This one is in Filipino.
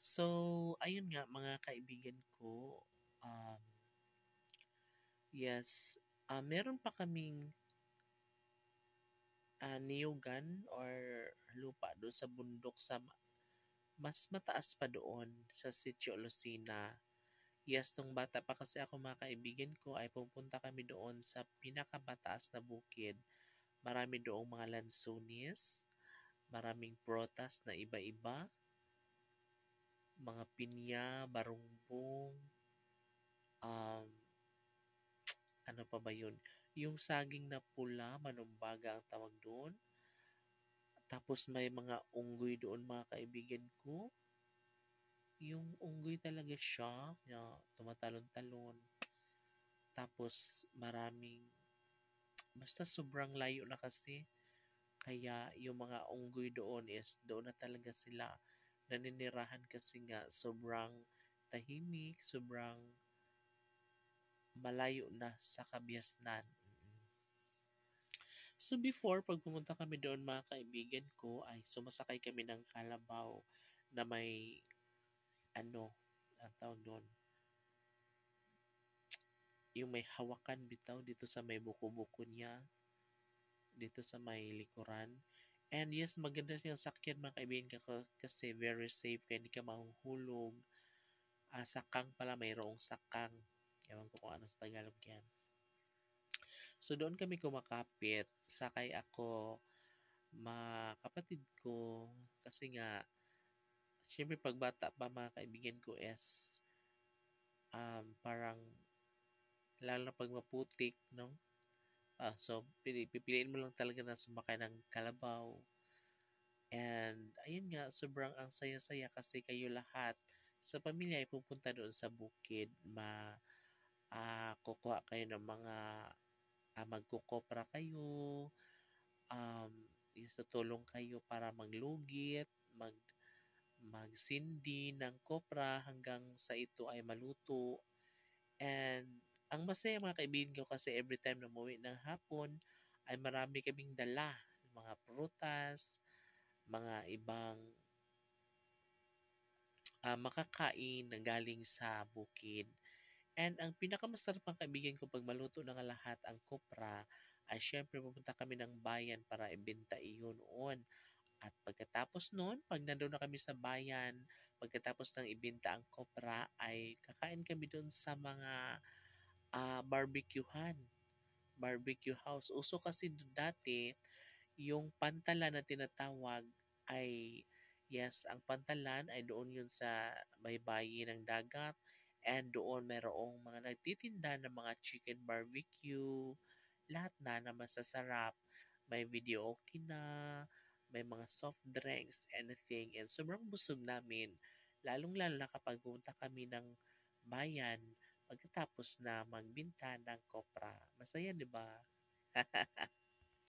So, ayun nga mga kaibigan ko, um, yes, meron pa kaming niyugan or lupa doon sa bundok sa mas mataas pa doon sa Sitio Lucena. Yes, nung bata pa kasi ako mga kaibigan ko ay pupunta kami doon sa pinakamataas na bukid. Marami doong mga lansunis, maraming prutas na iba-iba, mga pinya, barumbong, um, ano pa ba yun? Yung saging na pula, manumbaga ang tawag doon. Tapos may mga unggoy doon mga kaibigan ko. Yung unggoy talaga siya, na tumatalon-talon. Tapos maraming, basta sobrang layo na kasi. Kaya yung mga unggoy doon is doon na talaga sila naninirahan kasi nga sobrang tahimik, sobrang malayo na sa kabiasnan. So before, pag pumunta kami doon mga kaibigan ko, ay sumasakay kami ng kalabaw na may ano, ang tawag doon, yung may hawakan bitaw dito sa may buko-buko niya, dito sa may likuran. And yes, maganda siyang sakyan mga kaibigan ko kasi very safe kaya hindi ka mahuhulog. Sakang pala, mayroong sakang. Ewan ko kung ano sa Tagalog yan. So doon kami kumakapit. Sakay ako, mga kapatid ko, kasi nga, syempre pag bata pa mga kaibigan ko is parang lalo na pag maputik, no? So pipiliin mo lang talaga na sumakay ng kalabaw. And ayun nga, sobrang ang saya-saya kasi kayo lahat sa pamilya ay pupunta doon sa bukid. Kukuha kayo ng mga magkukopra kayo, um, tutulong kayo para maglugit, magsindi ng kopra hanggang sa ito ay maluto. And ang masaya mga kaibigan ko kasi every time na umuwi ng hapon ay marami kaming dala, mga prutas, mga ibang makakain na galing sa bukid. And ang pinakamasarap mga kaibigan ko pag maluto na nga lahat ang kopra ay syempre pupunta kami ng bayan para ibenta iyon noon. At pagkatapos noon, pag nandun na kami sa bayan, pagkatapos ng ibenta ang kopra, ay kakain kami doon sa mga barbecuehan, barbecue house. Uso kasi dati, yung pantalan na tinatawag ay, yes, ang pantalan ay doon yun sa baybayin ng dagat and doon mayroong mga nagtitinda ng mga chicken barbecue, lahat na masasarap. May video okay na, may mga soft drinks, anything. And sobrang busog namin. Lalong-lalo na kapag pumunta kami ng bayan pagkatapos na magbinta ng kopra. Masaya, di ba?